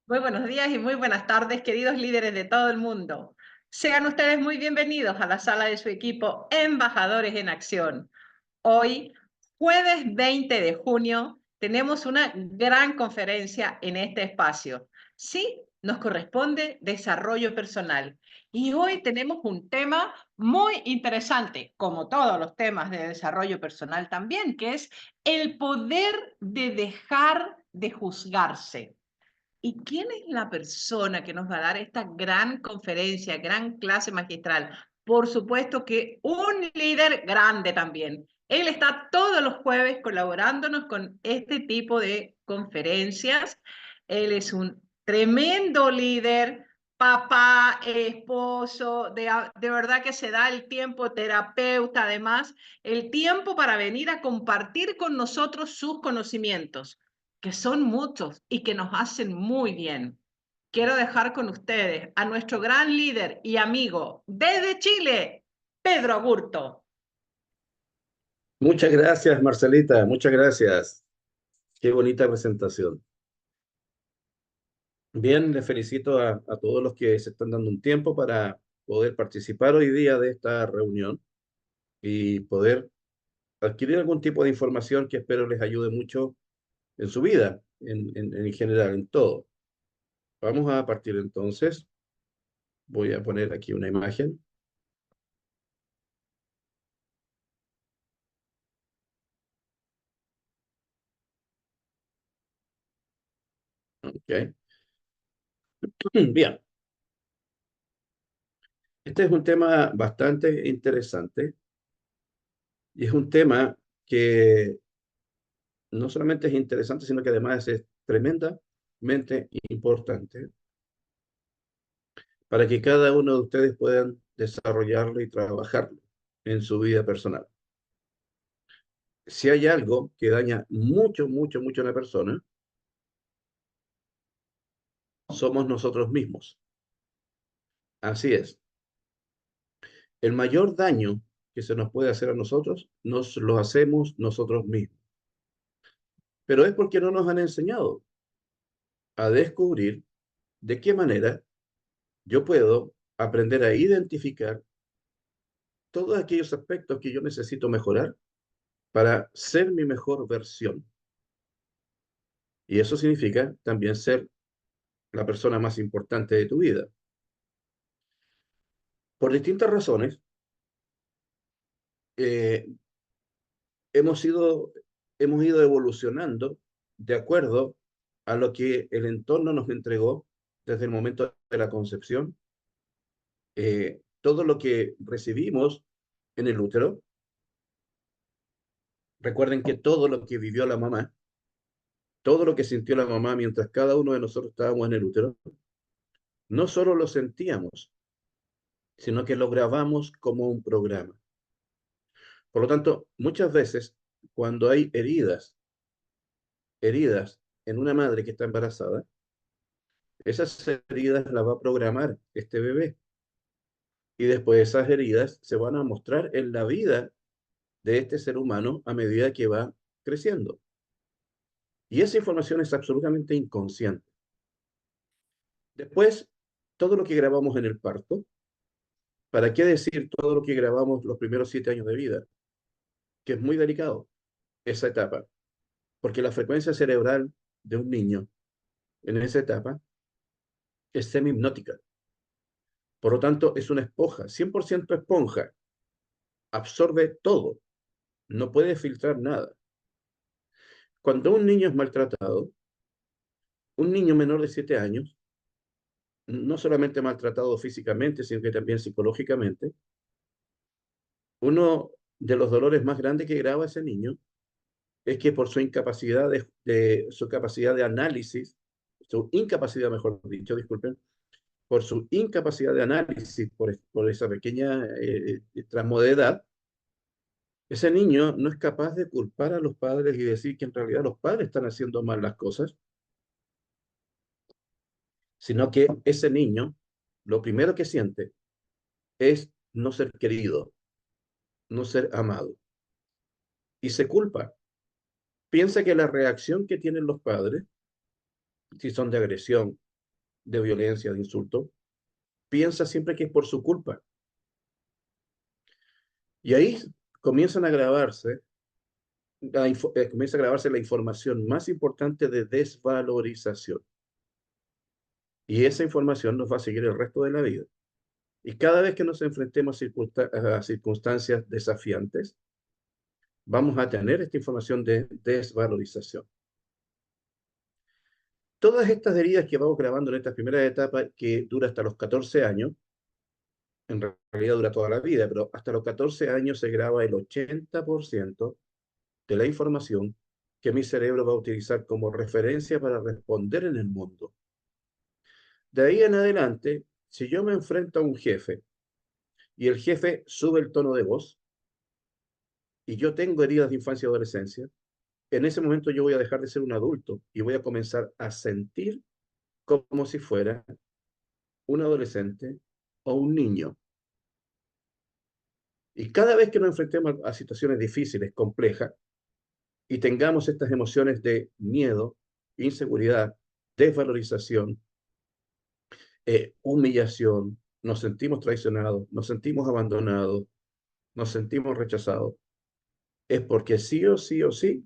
Muy buenos días y muy buenas tardes, queridos líderes de todo el mundo. Sean ustedes muy bienvenidos a la sala de su equipo Embajadores en Acción. Hoy, jueves 20 de junio, tenemos una gran conferencia en este espacio. Sí, nos corresponde desarrollo personal. Y hoy tenemos un tema muy interesante, como todos los temas de desarrollo personal también, que es el poder de dejar de juzgarse. ¿Y quién es la persona que nos va a dar esta gran conferencia, gran clase magistral? Por supuesto que un líder grande también. Él está todos los jueves colaborándonos con este tipo de conferencias. Él es un tremendo líder, papá, esposo, de verdad que se da el tiempo, terapeuta además, el tiempo para venir a compartir con nosotros sus conocimientos, que son muchos y que nos hacen muy bien. Quiero dejar con ustedes a nuestro gran líder y amigo desde Chile, Pedro Aburto. Muchas gracias, Marcelita, muchas gracias. Qué bonita presentación. Bien, les felicito a todos los que se están dando un tiempo para poder participar hoy día de esta reunión y poder adquirir algún tipo de información que espero les ayude mucho en su vida, en general, en todo. Vamos a partir entonces. Voy a poner aquí una imagen. Ok. Bien, este es un tema bastante interesante y es un tema que no solamente es interesante, sino que además es tremendamente importante para que cada uno de ustedes puedan desarrollarlo y trabajarlo en su vida personal. Si hay algo que daña mucho, mucho, mucho a una persona, somos nosotros mismos. Así es. El mayor daño que se nos puede hacer a nosotros, nos lo hacemos nosotros mismos. Pero es porque no nos han enseñado a descubrir de qué manera yo puedo aprender a identificar todos aquellos aspectos que yo necesito mejorar para ser mi mejor versión. Y eso significa también ser la persona más importante de tu vida. Por distintas razones, eh, hemos ido, hemos ido evolucionando de acuerdo a lo que el entorno nos entregó desde el momento de la concepción, todo lo que recibimos en el útero. Recuerden que todo lo que vivió la mamá, todo lo que sintió la mamá mientras cada uno de nosotros estábamos en el útero, no solo lo sentíamos, sino que lo grabamos como un programa. Por lo tanto, muchas veces cuando hay heridas en una madre que está embarazada, esas heridas las va a programar este bebé. Y después esas heridas se van a mostrar en la vida de este ser humano a medida que va creciendo. Y esa información es absolutamente inconsciente. Después, todo lo que grabamos en el parto, ¿para qué decir todo lo que grabamos los primeros 7 años de vida? Que es muy delicado esa etapa, porque la frecuencia cerebral de un niño en esa etapa es semi-hipnótica. Por lo tanto, es una esponja, 100% esponja, absorbe todo, no puede filtrar nada. Cuando un niño es maltratado, un niño menor de 7 años, no solamente maltratado físicamente, sino que también psicológicamente, uno de los dolores más grandes que graba ese niño es que por su incapacidad su capacidad de análisis, su incapacidad, mejor dicho, disculpen, por su incapacidad de análisis, por esa pequeña tramo de edad, ese niño no es capaz de culpar a los padres y decir que en realidad los padres están haciendo mal las cosas, sino que ese niño lo primero que siente es no ser querido, no ser amado, y se culpa. Piensa que la reacción que tienen los padres, si son de agresión, de violencia, de insulto, piensa siempre que es por su culpa. Y ahí comienzan a grabarse, comienza a grabarse la información más importante de desvalorización. Y esa información nos va a seguir el resto de la vida. Y cada vez que nos enfrentemos a circunstancias desafiantes, vamos a tener esta información de desvalorización. Todas estas heridas que vamos grabando en esta primera etapa, que dura hasta los 14 años, en realidad dura toda la vida, pero hasta los 14 años se graba el 80% de la información que mi cerebro va a utilizar como referencia para responder en el mundo. De ahí en adelante, si yo me enfrento a un jefe y el jefe sube el tono de voz y yo tengo heridas de infancia y adolescencia, en ese momento yo voy a dejar de ser un adulto y voy a comenzar a sentir como si fuera un adolescente o un niño. Y cada vez que nos enfrentemos a situaciones difíciles, complejas, y tengamos estas emociones de miedo, inseguridad, desvalorización, humillación, nos sentimos traicionados, nos sentimos abandonados, nos sentimos rechazados, es porque sí o sí,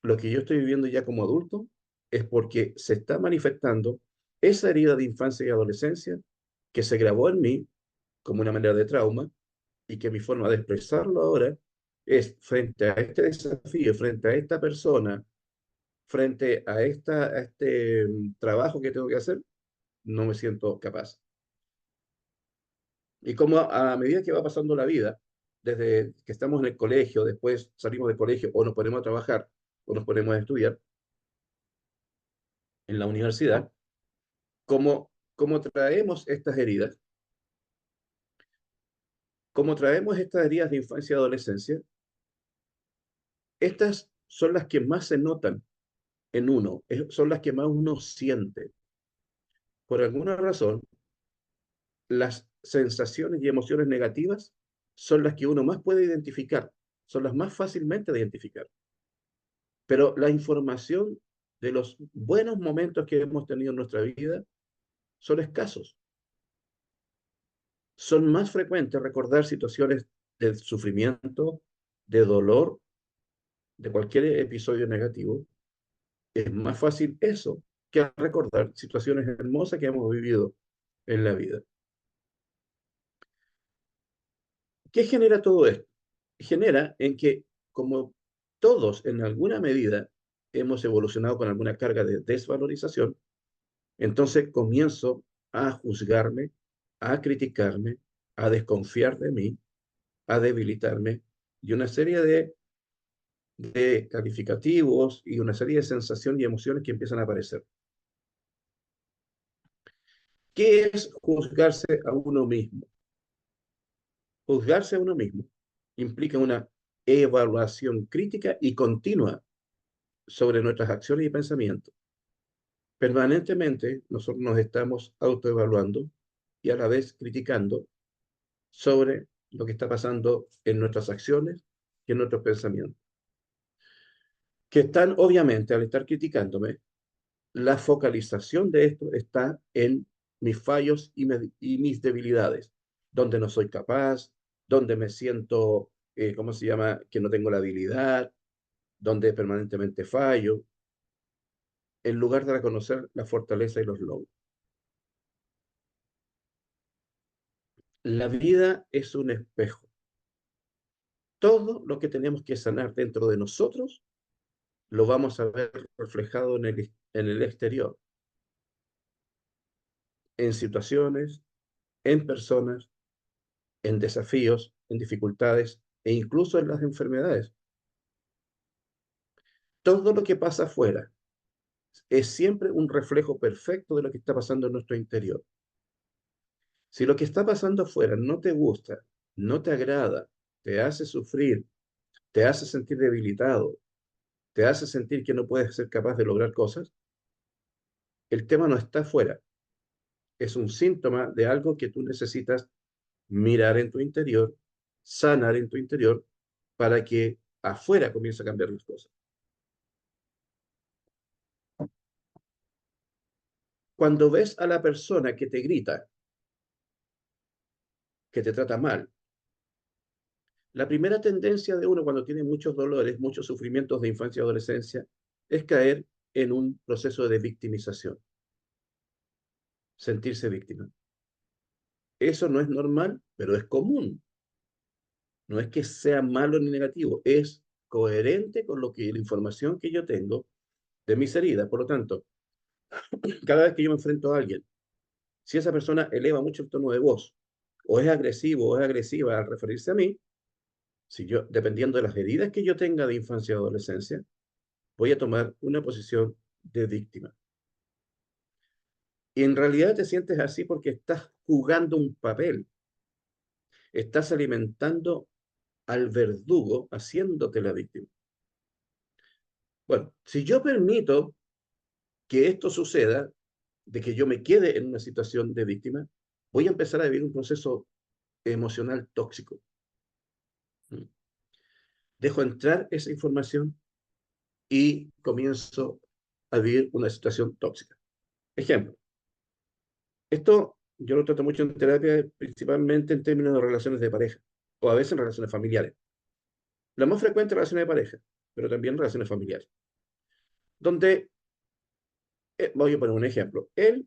lo que yo estoy viviendo ya como adulto es porque se está manifestando esa herida de infancia y adolescencia que se grabó en mí como una manera de trauma y que mi forma de expresarlo ahora es frente a este desafío, frente a esta persona, frente a este trabajo que tengo que hacer, no me siento capaz. Y como a medida que va pasando la vida, desde que estamos en el colegio, después salimos del colegio o nos ponemos a trabajar o nos ponemos a estudiar en la universidad, como traemos estas heridas, como traemos estas heridas de infancia y adolescencia, estas son las que más se notan en uno, son las que más uno siente. Por alguna razón, las sensaciones y emociones negativas son las que uno más puede identificar, son las más fácilmente de identificar. Pero la información de los buenos momentos que hemos tenido en nuestra vida son escasos. Son más frecuentes recordar situaciones de sufrimiento, de dolor, de cualquier episodio negativo. Es más fácil eso que recordar situaciones hermosas que hemos vivido en la vida. ¿Qué genera todo esto? Genera en que, como todos en alguna medida hemos evolucionado con alguna carga de desvalorización, entonces comienzo a juzgarme, a criticarme, a desconfiar de mí, a debilitarme y una serie de calificativos y una serie de sensaciones y emociones que empiezan a aparecer. ¿Qué es juzgarse a uno mismo? Juzgarse a uno mismo implica una evaluación crítica y continua sobre nuestras acciones y pensamientos. Permanentemente nosotros nos estamos autoevaluando y a la vez criticando sobre lo que está pasando en nuestras acciones y en nuestros pensamientos. Que están, obviamente, al estar criticándome, la focalización de esto está en mis fallos y mis debilidades, donde no soy capaz, donde me siento, ¿cómo se llama?, que no tengo la habilidad, donde permanentemente fallo, en lugar de reconocer la fortaleza y los logros. La vida es un espejo. Todo lo que tenemos que sanar dentro de nosotros lo vamos a ver reflejado en el exterior, en situaciones, en personas, en desafíos, en dificultades e incluso en las enfermedades. Todo lo que pasa afuera es siempre un reflejo perfecto de lo que está pasando en nuestro interior. Si lo que está pasando afuera no te gusta, no te agrada, te hace sufrir, te hace sentir debilitado, te hace sentir que no puedes ser capaz de lograr cosas, el tema no está afuera. Es un síntoma de algo que tú necesitas mirar en tu interior, sanar en tu interior, para que afuera comience a cambiar las cosas. Cuando ves a la persona que te grita, que te trata mal, la primera tendencia de uno cuando tiene muchos dolores, muchos sufrimientos de infancia y adolescencia, es caer en un proceso de victimización, sentirse víctima. Eso no es normal, pero es común. No es que sea malo ni negativo, es coherente con lo que la información que yo tengo de mis heridas. Por lo tanto, cada vez que yo me enfrento a alguien, si esa persona eleva mucho el tono de voz, o es agresivo o es agresiva al referirse a mí, si yo, dependiendo de las heridas que yo tenga de infancia o adolescencia, voy a tomar una posición de víctima. Y en realidad te sientes así porque estás jugando un papel, estás alimentando al verdugo haciéndote la víctima. Bueno, si yo permito que esto suceda, de que yo me quede en una situación de víctima, voy a empezar a vivir un proceso emocional tóxico. Dejo entrar esa información y comienzo a vivir una situación tóxica. Ejemplo, esto yo lo trato mucho en terapia, principalmente en términos de relaciones de pareja, o a veces en relaciones familiares. La más frecuente relaciones de pareja, pero también relaciones familiares, donde, voy a poner un ejemplo, él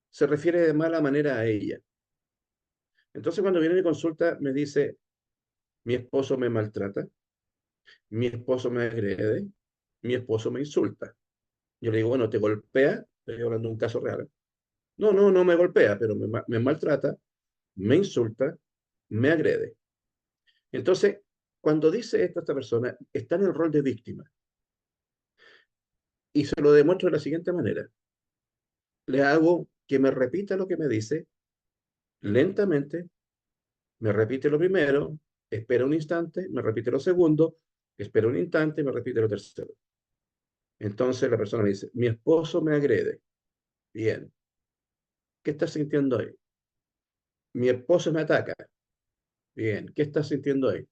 se refiere de mala manera a ella. Entonces cuando viene de consulta me dice, mi esposo me maltrata, mi esposo me agrede, mi esposo me insulta. Yo le digo, bueno, ¿te golpea? Estoy hablando de un caso real. No, no, no me golpea, pero me maltrata, me insulta, me agrede. Entonces, cuando dice esto esta persona, está en el rol de víctima. Y se lo demuestro de la siguiente manera. Le hago que me repita lo que me dice lentamente, me repite lo primero, espera un instante, me repite lo segundo, espera un instante, me repite lo tercero. Entonces la persona me dice, mi esposo me agrede. Bien. ¿Qué estás sintiendo ahí? Mi esposo me ataca. Bien. ¿Qué estás sintiendo ahí?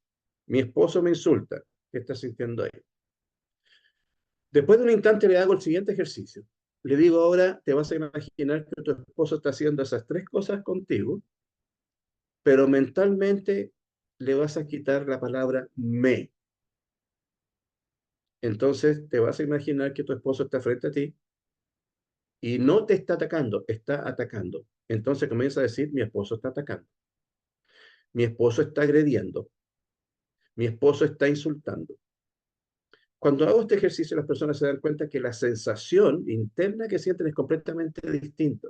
Mi esposo me insulta. ¿Qué estás sintiendo ahí? Después de un instante le hago el siguiente ejercicio. Le digo ahora, te vas a imaginar que tu esposo está haciendo esas tres cosas contigo, pero mentalmente le vas a quitar la palabra me. Entonces te vas a imaginar que tu esposo está frente a ti y no te está atacando, está atacando. Entonces comienza a decir, mi esposo está atacando, mi esposo está agrediendo, mi esposo está insultando. Cuando hago este ejercicio, las personas se dan cuenta que la sensación interna que sienten es completamente distinta.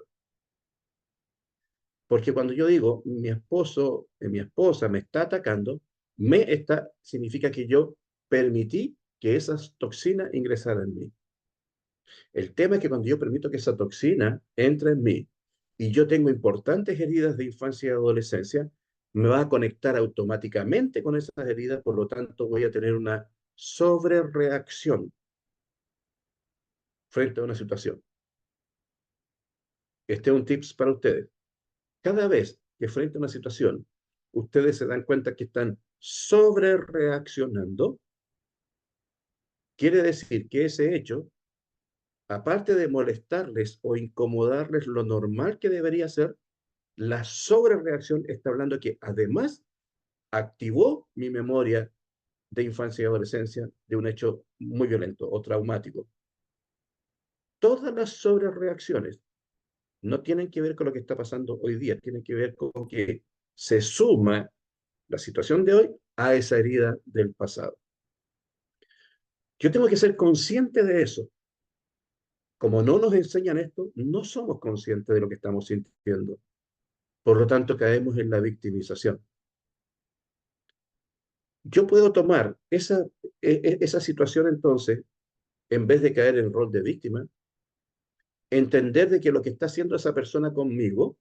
Porque cuando yo digo, mi esposo, mi esposa me está atacando, significa que yo permití que esas toxinas ingresaran en mí. El tema es que cuando yo permito que esa toxina entre en mí y yo tengo importantes heridas de infancia y adolescencia, me va a conectar automáticamente con esas heridas, por lo tanto voy a tener una sobrereacción frente a una situación. Este es un tips para ustedes. Cada vez que frente a una situación, ustedes se dan cuenta que están sobrereaccionando, quiere decir que ese hecho, aparte de molestarles o incomodarles lo normal que debería ser, la sobrereacción está hablando que además activó mi memoria de infancia y adolescencia de un hecho muy violento o traumático. Todas las sobrereacciones no tienen que ver con lo que está pasando hoy día, tienen que ver con que se suma la situación de hoy a esa herida del pasado. Yo tengo que ser consciente de eso. Como no nos enseñan esto, no somos conscientes de lo que estamos sintiendo. Por lo tanto, caemos en la victimización. Yo puedo tomar esa situación entonces, en vez de caer en el rol de víctima, entender de que lo que está haciendo esa persona conmigo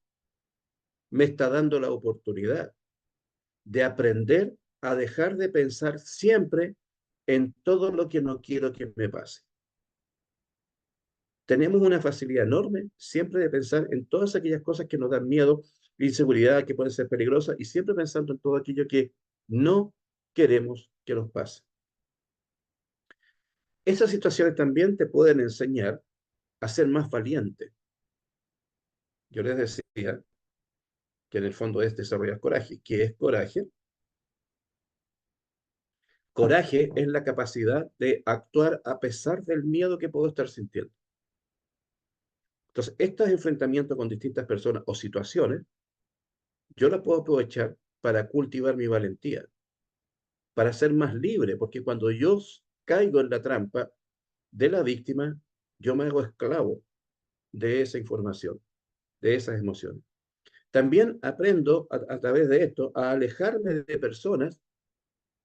me está dando la oportunidad de aprender a dejar de pensar siempre en todo lo que no quiero que me pase. Tenemos una facilidad enorme siempre de pensar en todas aquellas cosas que nos dan miedo, inseguridad, que pueden ser peligrosas, y siempre pensando en todo aquello que no queremos que nos pase. Esas situaciones también te pueden enseñar a ser más valiente, Yo les decía que en el fondo es desarrollar coraje. ¿Qué es coraje? Coraje es la capacidad de actuar a pesar del miedo que puedo estar sintiendo. Entonces, estos enfrentamientos con distintas personas o situaciones, yo las puedo aprovechar para cultivar mi valentía, para ser más libre, porque cuando yo caigo en la trampa de la víctima, yo me hago esclavo de esa información, de esas emociones. También aprendo a través de esto a alejarme de personas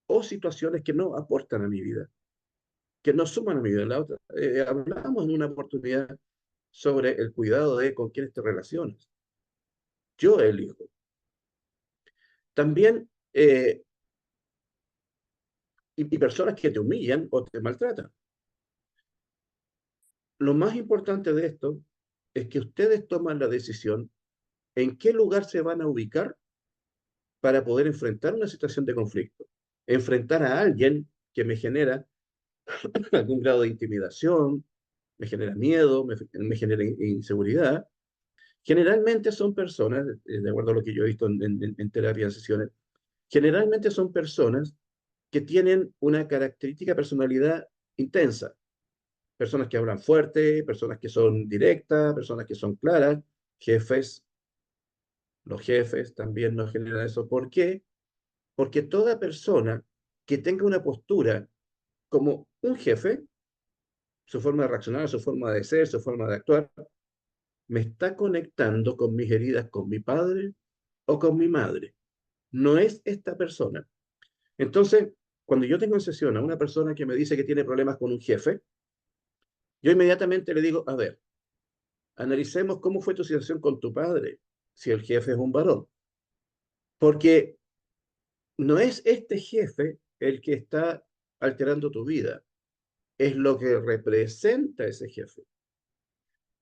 o situaciones que no aportan a mi vida, que no suman a mi vida. Hablamos en una oportunidad sobre el cuidado de con quiénes te relacionas. Yo elijo. También, y personas que te humillan o te maltratan. Lo más importante de esto es que ustedes toman la decisión en qué lugar se van a ubicar para poder enfrentar una situación de conflicto. Enfrentar a alguien que me genera algún grado de intimidación, me genera miedo, me genera inseguridad. Generalmente son personas, de acuerdo a lo que yo he visto en terapia, en sesiones, generalmente son personas que tienen una característica de personalidad intensa. Personas que hablan fuerte, personas que son directas, personas que son claras, jefes. Los jefes también nos generan eso. ¿Por qué? Porque toda persona que tenga una postura como un jefe, su forma de reaccionar, su forma de ser, su forma de actuar, me está conectando con mis heridas con mi padre o con mi madre. No es esta persona. Entonces, cuando yo tengo en sesión a una persona que me dice que tiene problemas con un jefe, yo inmediatamente le digo, a ver, analicemos cómo fue tu situación con tu padre, si el jefe es un varón. Porque no es este jefe el que está alterando tu vida, es lo que representa ese jefe.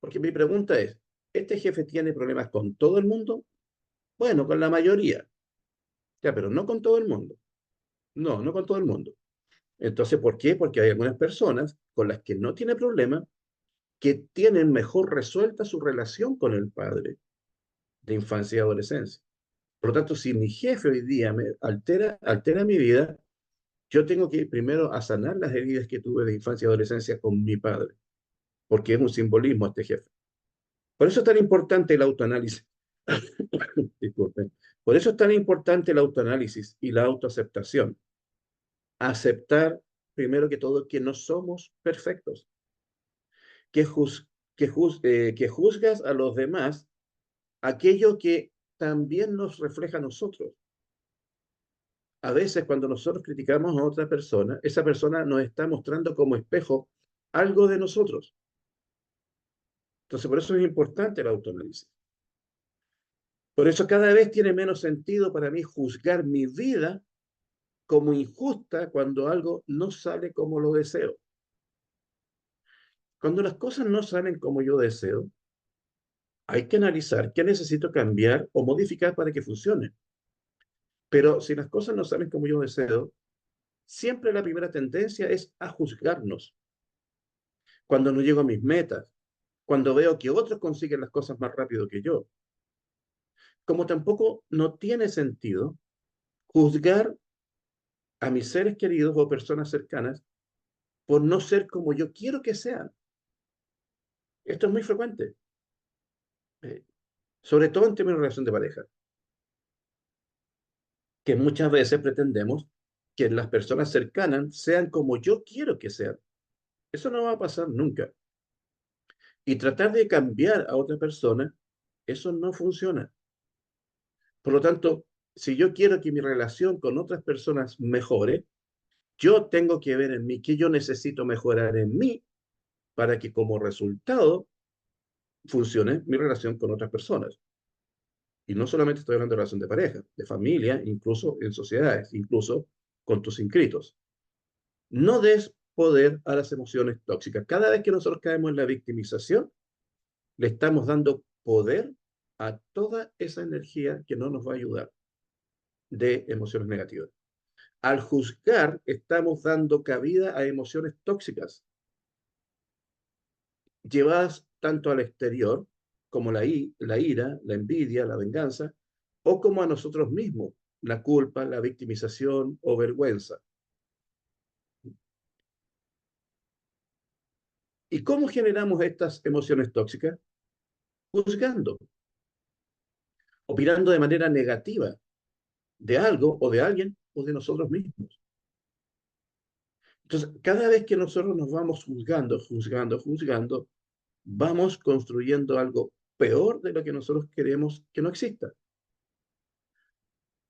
Porque mi pregunta es, ¿este jefe tiene problemas con todo el mundo? Bueno, con la mayoría, ya, pero no con todo el mundo. No, no con todo el mundo. Entonces, ¿por qué? Porque hay algunas personas con las que no tiene problema, que tienen mejor resuelta su relación con el padre de infancia y adolescencia. Por lo tanto, si mi jefe hoy día me altera mi vida, yo tengo que ir primero a sanar las heridas que tuve de infancia y adolescencia con mi padre, porque es un simbolismo este jefe. Por eso es tan importante el autoanálisis. Disculpen. Por eso es tan importante el autoanálisis y la autoaceptación. Aceptar, primero que todo, que no somos perfectos, que, que juzgas a los demás aquello que también nos refleja a nosotros. A veces cuando nosotros criticamos a otra persona, esa persona nos está mostrando como espejo algo de nosotros. Entonces, por eso es importante el autoanálisis. Por eso cada vez tiene menos sentido para mí juzgar mi vida como injusta cuando algo no sale como lo deseo. Cuando las cosas no salen como yo deseo, hay que analizar qué necesito cambiar o modificar para que funcione. Pero si las cosas no salen como yo deseo, siempre la primera tendencia es a juzgarnos. Cuando no llego a mis metas, cuando veo que otros consiguen las cosas más rápido que yo. Como tampoco no tiene sentido juzgar a mis seres queridos o personas cercanas por no ser como yo quiero que sean. Esto es muy frecuente, eh, sobre todo en términos de relación de pareja, que muchas veces pretendemos que las personas cercanas sean como yo quiero que sean. Eso no va a pasar nunca. Y tratar de cambiar a otra persona, eso no funciona. Por lo tanto, si yo quiero que mi relación con otras personas mejore, yo tengo que ver en mí qué yo necesito mejorar en mí para que como resultado funcione mi relación con otras personas. Y no solamente estoy hablando de relación de pareja, de familia, incluso en sociedades, incluso con tus inscritos. No des poder a las emociones tóxicas. Cada vez que nosotros caemos en la victimización, le estamos dando poder a toda esa energía que no nos va a ayudar de emociones negativas. Al juzgar, estamos dando cabida a emociones tóxicas, llevadas tanto al exterior como la ira, la envidia, la venganza, o como a nosotros mismos, la culpa, la victimización o vergüenza. ¿Y cómo generamos estas emociones tóxicas? Juzgando, opinando de manera negativa de algo o de alguien o de nosotros mismos. Entonces, cada vez que nosotros nos vamos juzgando, vamos construyendo algo peor de lo que nosotros queremos que no exista.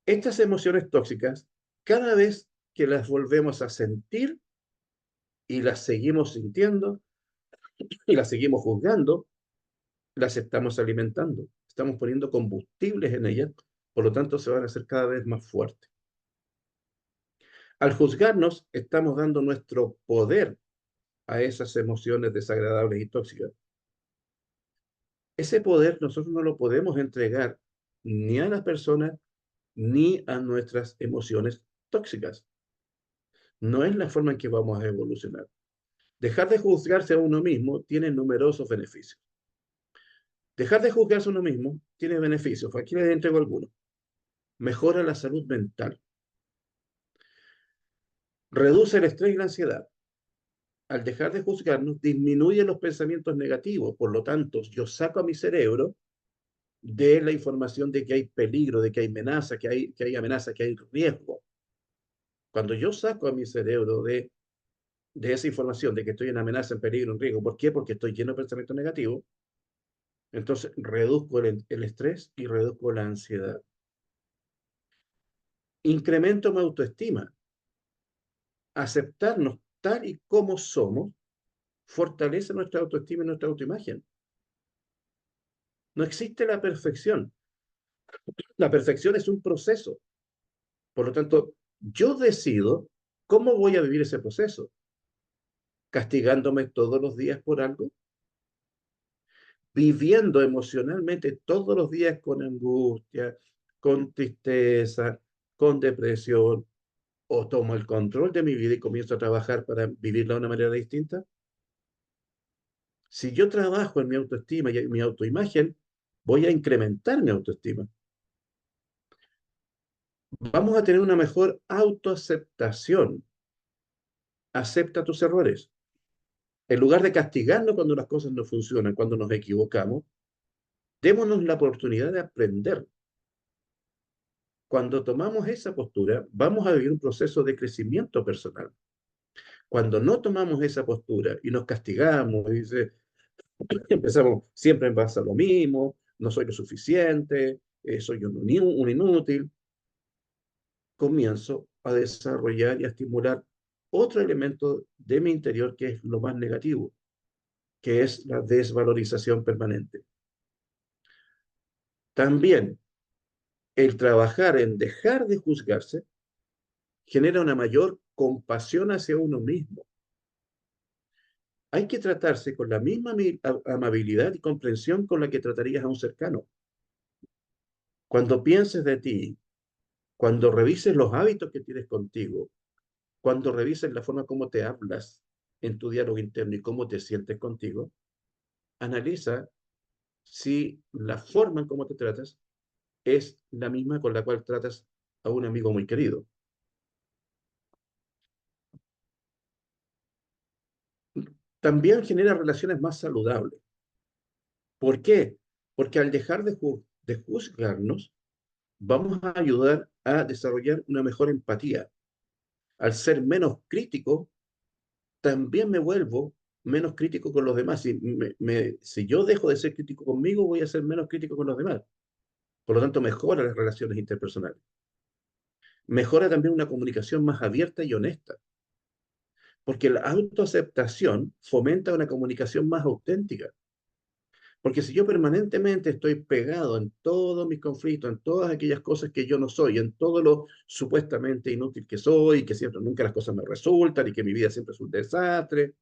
Estas emociones tóxicas, cada vez que las volvemos a sentir y las seguimos sintiendo y las seguimos juzgando, las estamos alimentando, estamos poniendo combustibles en ellas, por lo tanto se van a hacer cada vez más fuertes. Al juzgarnos, estamos dando nuestro poder a esas emociones desagradables y tóxicas. Ese poder nosotros no lo podemos entregar ni a las personas ni a nuestras emociones tóxicas. No es la forma en que vamos a evolucionar. Dejar de juzgarse a uno mismo tiene numerosos beneficios. Dejar de juzgarse a uno mismo tiene beneficios. Aquí les entrego algunos. Mejora la salud mental. Reduce el estrés y la ansiedad. Al dejar de juzgarnos, disminuye los pensamientos negativos. Por lo tanto, yo saco a mi cerebro de la información de que hay peligro, de que hay amenaza, amenaza, que hay riesgo. Cuando yo saco a mi cerebro de esa información de que estoy en amenaza, en peligro, en riesgo, ¿por qué? Porque estoy lleno de pensamientos negativos. Entonces reduzco el estrés y reduzco la ansiedad. Incremento mi autoestima. Aceptarnos tal y como somos fortalece nuestra autoestima y nuestra autoimagen. No existe la perfección. La perfección es un proceso. Por lo tanto, yo decido cómo voy a vivir ese proceso. Castigándome todos los días por algo, viviendo emocionalmente todos los días con angustia, con tristeza, con depresión, o tomo el control de mi vida y comienzo a trabajar para vivirla de una manera distinta. Si yo trabajo en mi autoestima y en mi autoimagen, voy a incrementar mi autoestima. Vamos a tener una mejor autoaceptación. Acepta tus errores. En lugar de castigarnos cuando las cosas no funcionan, cuando nos equivocamos, démonos la oportunidad de aprender. Cuando tomamos esa postura, vamos a vivir un proceso de crecimiento personal. Cuando no tomamos esa postura y nos castigamos y empezamos, siempre me pasa lo mismo, no soy lo suficiente, soy un inútil, comienzo a desarrollar y a estimular otro elemento de mi interior que es lo más negativo, que es la desvalorización permanente. También el trabajar en dejar de juzgarse genera una mayor compasión hacia uno mismo. Hay que tratarse con la misma amabilidad y comprensión con la que tratarías a un cercano. Cuando pienses de ti, cuando revises los hábitos que tienes contigo, cuando revises la forma como te hablas en tu diálogo interno y cómo te sientes contigo, analiza si la forma en cómo te tratas es la misma con la cual tratas a un amigo muy querido. También genera relaciones más saludables. ¿Por qué? Porque al dejar de juzgarnos, vamos a ayudar a desarrollar una mejor empatía. Al ser menos crítico, también me vuelvo menos crítico con los demás. Si yo dejo de ser crítico conmigo, voy a ser menos crítico con los demás. Por lo tanto, mejora las relaciones interpersonales. Mejora también una comunicación más abierta y honesta, porque la autoaceptación fomenta una comunicación más auténtica. Porque si yo permanentemente estoy pegado en todos mis conflictos, en todas aquellas cosas que yo no soy, en todo lo supuestamente inútil que soy, que siempre nunca las cosas me resultan y que mi vida siempre es un desastre,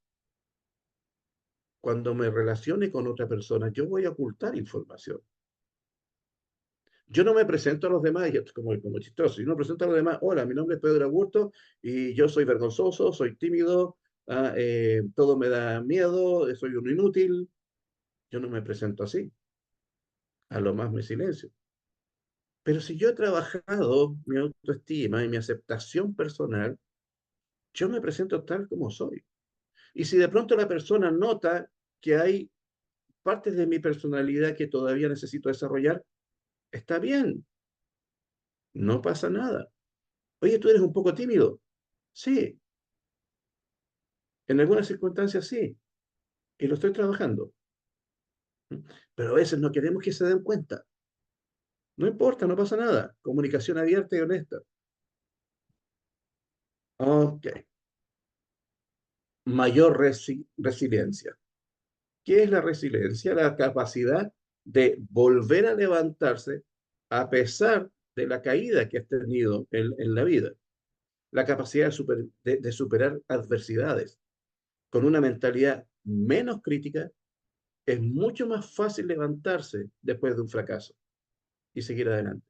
cuando me relacione con otra persona, yo voy a ocultar información. Yo no me presento a los demás, y esto es como chistoso, yo no me presento a los demás, hola, mi nombre es Pedro Augusto y yo soy vergonzoso, soy tímido, todo me da miedo, soy un inútil. Yo no me presento así. a lo más me silencio. Pero si yo he trabajado mi autoestima y mi aceptación personal, yo me presento tal como soy. Y si de pronto la persona nota que hay partes de mi personalidad que todavía necesito desarrollar, está bien, no pasa nada. Oye, tú eres un poco tímido. Sí, en algunas circunstancias sí, y lo estoy trabajando. Pero a veces no queremos que se den cuenta. No importa, no pasa nada. Comunicación abierta y honesta. Ok. Mayor resiliencia. ¿Qué es la resiliencia? La capacidad de volver a levantarse a pesar de la caída que has tenido en la vida. La capacidad de superar adversidades. Con una mentalidad menos crítica, es mucho más fácil levantarse después de un fracaso y seguir adelante.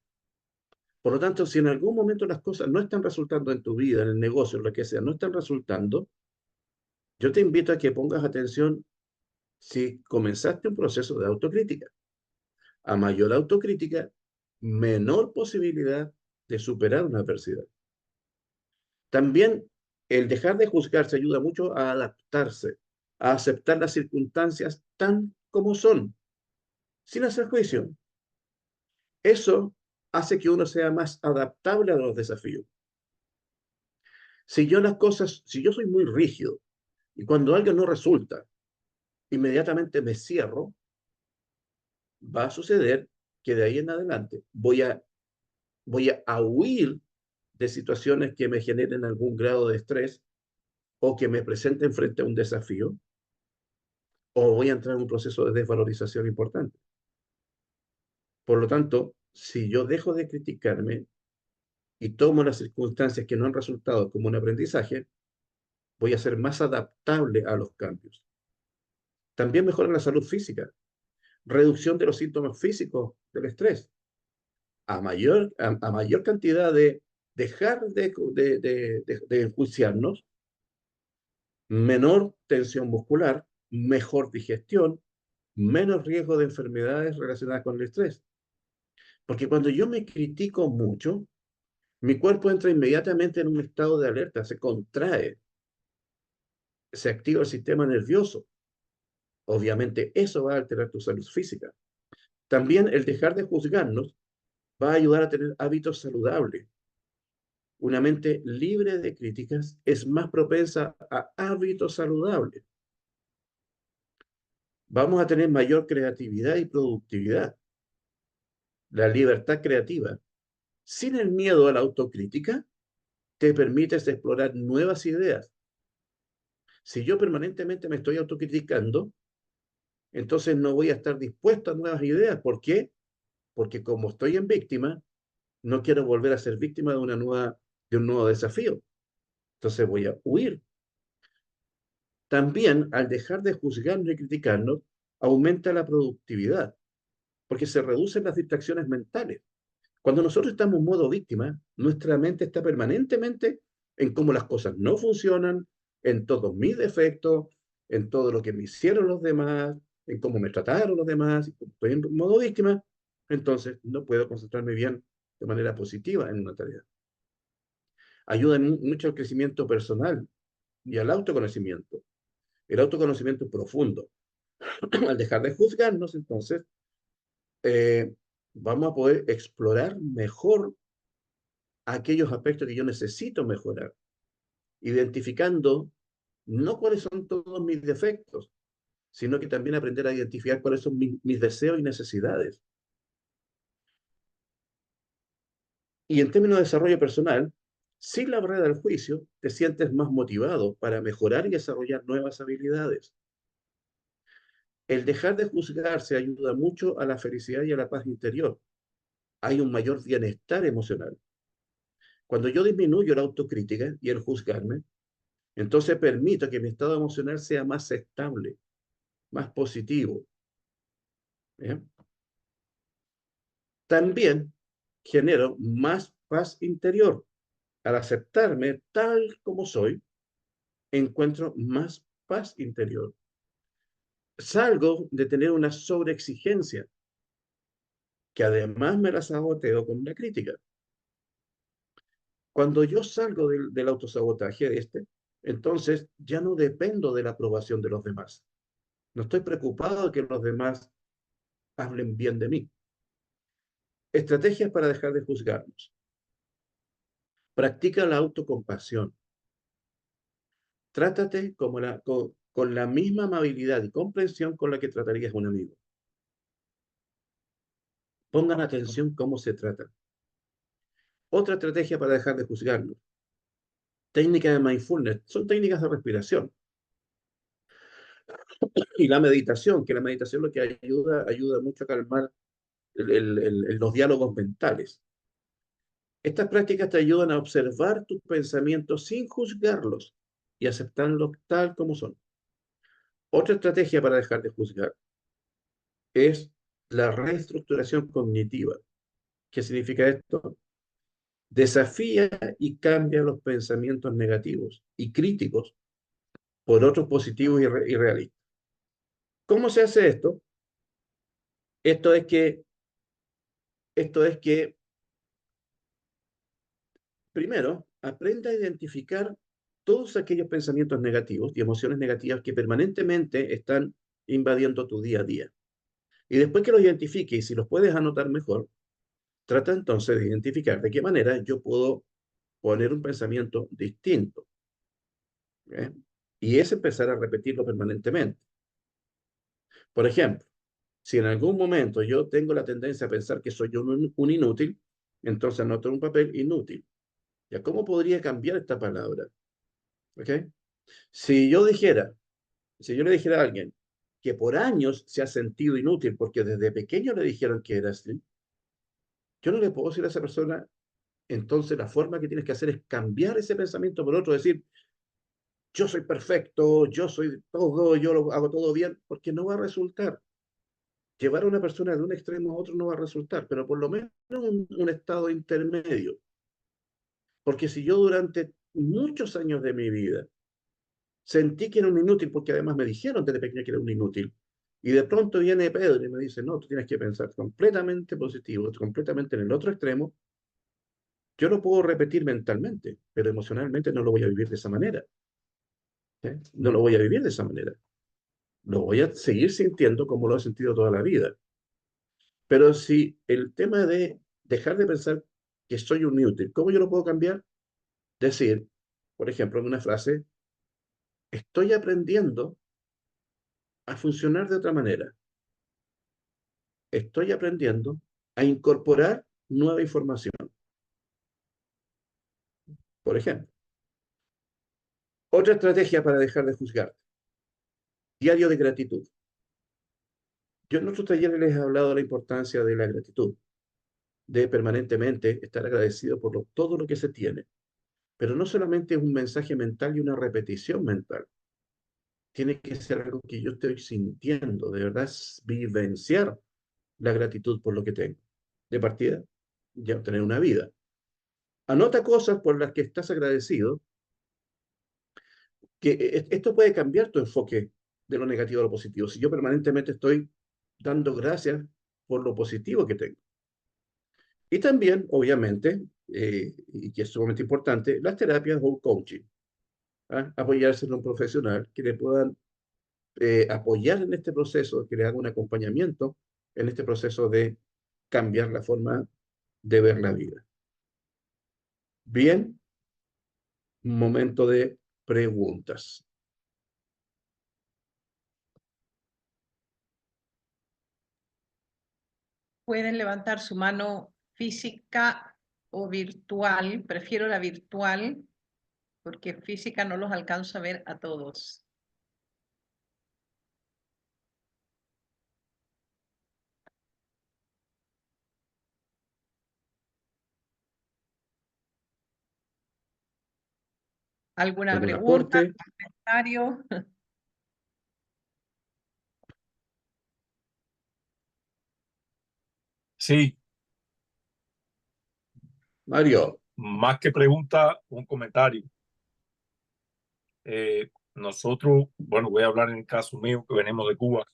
Por lo tanto, si en algún momento las cosas no están resultando en tu vida, en el negocio, en lo que sea, no están resultando, yo te invito a que pongas atención si comenzaste un proceso de autocrítica. A mayor autocrítica, menor posibilidad de superar una adversidad. También el dejar de juzgarse ayuda mucho a adaptarse, a aceptar las circunstancias tan como son, sin hacer juicio. Eso hace que uno sea más adaptable a los desafíos. Si yo soy muy rígido y cuando algo no resulta, inmediatamente me cierro, va a suceder que de ahí en adelante voy a huir de situaciones que me generen algún grado de estrés o que me presenten frente a un desafío, o voy a entrar en un proceso de desvalorización importante. Por lo tanto, si yo dejo de criticarme y tomo las circunstancias que no han resultado como un aprendizaje, voy a ser más adaptable a los cambios. También mejora la salud física, reducción de los síntomas físicos del estrés. A mayor cantidad de dejar de enjuiciarnos, menor tensión muscular, mejor digestión, menos riesgo de enfermedades relacionadas con el estrés. Porque cuando yo me critico mucho, mi cuerpo entra inmediatamente en un estado de alerta, se contrae, se activa el sistema nervioso. Obviamente eso va a alterar tu salud física. También el dejar de juzgarnos va a ayudar a tener hábitos saludables. Una mente libre de críticas es más propensa a hábitos saludables. Vamos a tener mayor creatividad y productividad. La libertad creativa, sin el miedo a la autocrítica, te permites explorar nuevas ideas. Si yo permanentemente me estoy autocriticando, entonces no voy a estar dispuesto a nuevas ideas. ¿Por qué? Porque como estoy en víctima, no quiero volver a ser víctima de un nuevo desafío. Entonces voy a huir. También, al dejar de juzgarnos y criticarnos, aumenta la productividad, porque se reducen las distracciones mentales. Cuando nosotros estamos en modo víctima, nuestra mente está permanentemente en cómo las cosas no funcionan, en todos mis defectos, en todo lo que me hicieron los demás, en cómo me trataron los demás. Y como estoy en modo víctima, entonces no puedo concentrarme bien de manera positiva en una tarea. Ayuda mucho al crecimiento personal y al autoconocimiento. El autoconocimiento es profundo. Al dejar de juzgarnos, entonces, eh, vamos a poder explorar mejor aquellos aspectos que yo necesito mejorar, identificando no cuáles son todos mis defectos, sino que también aprender a identificar cuáles son mis deseos y necesidades. Y en términos de desarrollo personal, sin la barrera del juicio, te sientes más motivado para mejorar y desarrollar nuevas habilidades. El dejar de juzgarse ayuda mucho a la felicidad y a la paz interior. Hay un mayor bienestar emocional. Cuando yo disminuyo la autocrítica y el juzgarme, entonces permito que mi estado emocional sea más estable, más positivo. ¿Bien? También genero más paz interior. Al aceptarme tal como soy, encuentro más paz interior. Salgo de tener una sobreexigencia. que además me la saboteo con una crítica. Cuando yo salgo del autosabotaje entonces ya no dependo de la aprobación de los demás. No estoy preocupado de que los demás hablen bien de mí. Estrategias para dejar de juzgarnos. Practica la autocompasión. Trátate con la misma amabilidad y comprensión con la que tratarías a un amigo. Pongan atención cómo se tratan. Otra estrategia para dejar de juzgarnos. Técnicas de mindfulness. Son técnicas de respiración. Y la meditación, que la meditación lo que ayuda mucho a calmar los diálogos mentales. Estas prácticas te ayudan a observar tus pensamientos sin juzgarlos y aceptarlos tal como son. Otra estrategia para dejar de juzgar es la reestructuración cognitiva. ¿Qué significa esto? Desafía y cambia los pensamientos negativos y críticos por otros positivos y realistas. ¿Cómo se hace esto? Esto es que, esto es que primero, aprenda a identificar todos aquellos pensamientos negativos y emociones negativas que permanentemente están invadiendo tu día a día. Y después que los identifique, y si los puedes anotar mejor, trata entonces de identificar de qué manera yo puedo poner un pensamiento distinto. ¿Eh? Y es empezar a repetirlo permanentemente. Por ejemplo, si en algún momento yo tengo la tendencia a pensar que soy un inútil, entonces anoto en un papel inútil. ¿Ya cómo podría cambiar esta palabra? ¿Ok? Si yo dijera, si yo le dijera a alguien que por años se ha sentido inútil porque desde pequeño le dijeron que era así, yo no le puedo decir a esa persona, entonces la forma que tienes que hacer es cambiar ese pensamiento por otro, decir, yo soy perfecto, yo soy todo, yo lo hago todo bien, porque no va a resultar. Llevar a una persona de un extremo a otro no va a resultar, pero por lo menos un estado intermedio. Porque si yo durante muchos años de mi vida sentí que era un inútil, porque además me dijeron desde pequeño que era un inútil. Y de pronto viene Pedro y me dice, no, tú tienes que pensar completamente positivo, completamente en el otro extremo. Yo lo puedo repetir mentalmente, pero emocionalmente no lo voy a vivir de esa manera. ¿Eh? No lo voy a vivir de esa manera. Lo voy a seguir sintiendo como lo he sentido toda la vida. Pero si el tema de dejar de pensar que soy un inútil, ¿cómo yo lo puedo cambiar? Decir, por ejemplo, en una frase, estoy aprendiendo a funcionar de otra manera. Estoy aprendiendo a incorporar nueva información. Por ejemplo, otra estrategia para dejar de juzgar. Diario de gratitud. Yo en otros talleres les he hablado de la importancia de la gratitud, de permanentemente estar agradecido por todo lo que se tiene. Pero no solamente es un mensaje mental y una repetición mental. Tiene que ser algo que yo estoy sintiendo, de verdad, es vivenciar la gratitud por lo que tengo. De partida, ya tener una vida. Anota cosas por las que estás agradecido, que esto puede cambiar tu enfoque de lo negativo a lo positivo. Si yo permanentemente estoy dando gracias por lo positivo que tengo. Y también, obviamente, y que es sumamente importante, las terapias o coaching. ¿Ah? Apoyarse en un profesional que le puedan apoyar en este proceso, que le haga un acompañamiento en este proceso de cambiar la forma de ver la vida. Bien, momento de preguntas. Pueden levantar su mano física o virtual. Prefiero la virtual porque física no los alcanzo a ver a todos. ¿Alguna ¿Algún pregunta, aporte? comentario? Sí, Mario, más que pregunta, un comentario. Nosotros, bueno, voy a hablar en el caso mío que venimos de Cuba.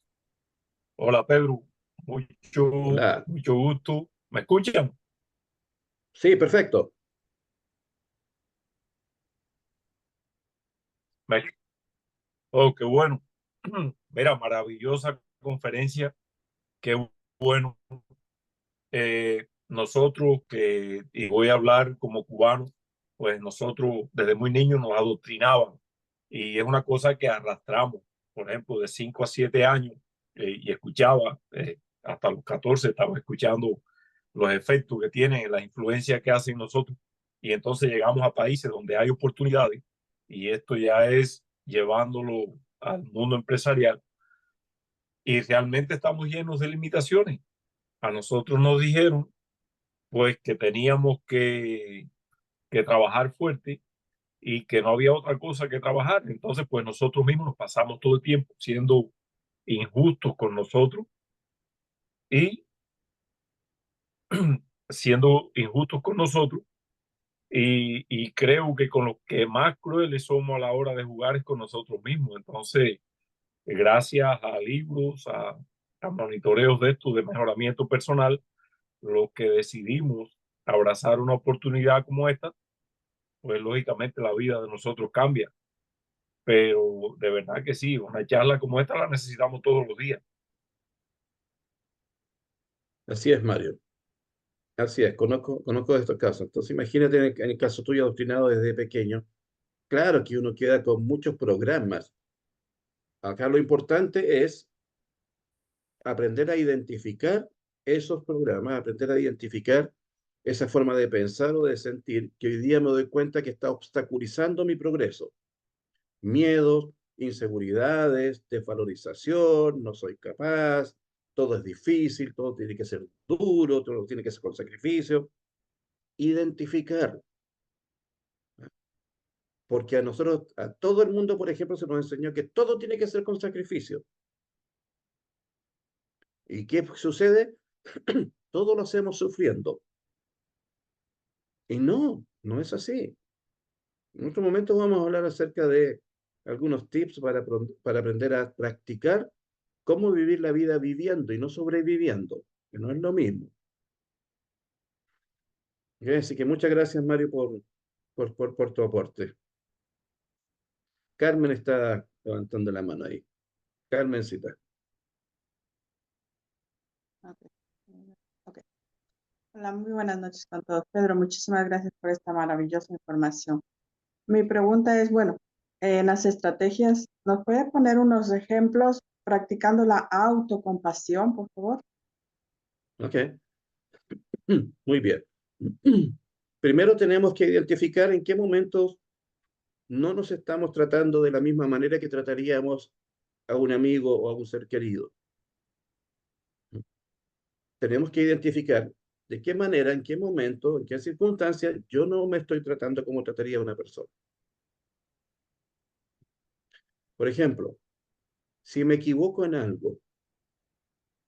Hola, Pedro. Mucho, Hola. mucho gusto. ¿Me escuchan? Sí, perfecto. Me- Oh, qué bueno. Mira, maravillosa conferencia. Qué bueno. Nosotros y voy a hablar como cubano, pues nosotros desde muy niños nos adoctrinaban y es una cosa que arrastramos. Por ejemplo, de 5 a 7 años y escuchaba, hasta los 14 estaba escuchando los efectos que tienen, la influencia que hacen nosotros. Y entonces llegamos a países donde hay oportunidades y esto ya es llevándolo al mundo empresarial y realmente estamos llenos de limitaciones. A nosotros nos dijeron pues que teníamos que trabajar fuerte y que no había otra cosa que trabajar. Entonces, pues nosotros mismos nos pasamos todo el tiempo siendo injustos con nosotros y siendo injustos con nosotros. Y creo que con los que más crueles somos a la hora de jugar es con nosotros mismos. Entonces, gracias a libros, a monitoreos de esto, de mejoramiento personal, los que decidimos abrazar una oportunidad como esta, pues lógicamente la vida de nosotros cambia. Pero de verdad que sí, una charla como esta la necesitamos todos los días. Así es, Mario. Así es, conozco de estos casos. Entonces, imagínate en el caso tuyo, adoctrinado desde pequeño. Claro que uno queda con muchos programas. Acá lo importante es aprender a identificar esos programas, aprender a identificar esa forma de pensar o de sentir que hoy día me doy cuenta que está obstaculizando mi progreso. Miedos, inseguridades, desvalorización, no soy capaz, todo es difícil, todo tiene que ser duro, todo tiene que ser con sacrificio. Identificar, porque a nosotros, a todo el mundo, por ejemplo, se nos enseñó que todo tiene que ser con sacrificio. ¿Y qué sucede? Todo lo hacemos sufriendo. Y no, no es así. En otro momento vamos a hablar acerca de algunos tips para aprender a practicar cómo vivir la vida viviendo y no sobreviviendo, que no es lo mismo. ¿Ok? Así que muchas gracias, Mario, por tu aporte. Carmen está levantando la mano ahí. Carmencita. Ok. Ok. Hola, muy buenas noches con todos. Pedro, muchísimas gracias por esta maravillosa información. Mi pregunta es, bueno, en las estrategias, ¿nos puede poner unos ejemplos practicando la autocompasión, por favor? Ok, muy bien. Primero tenemos que identificar en qué momentos no nos estamos tratando de la misma manera que trataríamos a un amigo o a un ser querido. Tenemos que identificar de qué manera, en qué momento, en qué circunstancia yo no me estoy tratando como trataría a una persona. Por ejemplo, si me equivoco en algo,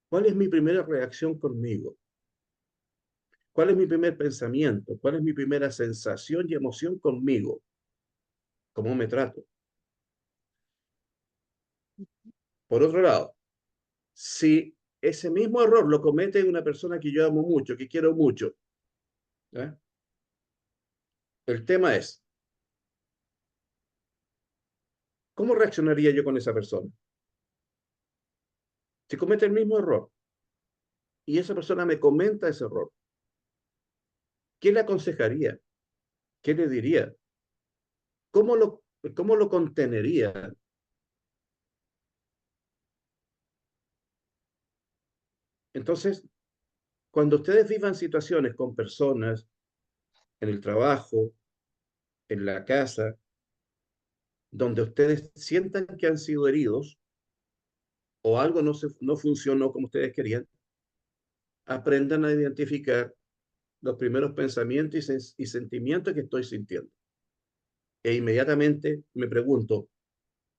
¿cuál es mi primera reacción conmigo? ¿Cuál es mi primer pensamiento? ¿Cuál es mi primera sensación y emoción conmigo? ¿Cómo me trato? Por otro lado, si ese mismo error lo comete una persona que yo amo mucho, que quiero mucho, ¿eh? El tema es, ¿cómo reaccionaría yo con esa persona? Si comete el mismo error y esa persona me comenta ese error, ¿qué le aconsejaría? ¿Qué le diría? ¿Cómo cómo lo contenería? Entonces, cuando ustedes vivan situaciones con personas en el trabajo, en la casa, donde ustedes sientan que han sido heridos o algo no funcionó como ustedes querían, aprendan a identificar los primeros pensamientos y sentimientos que estoy sintiendo. E inmediatamente me pregunto,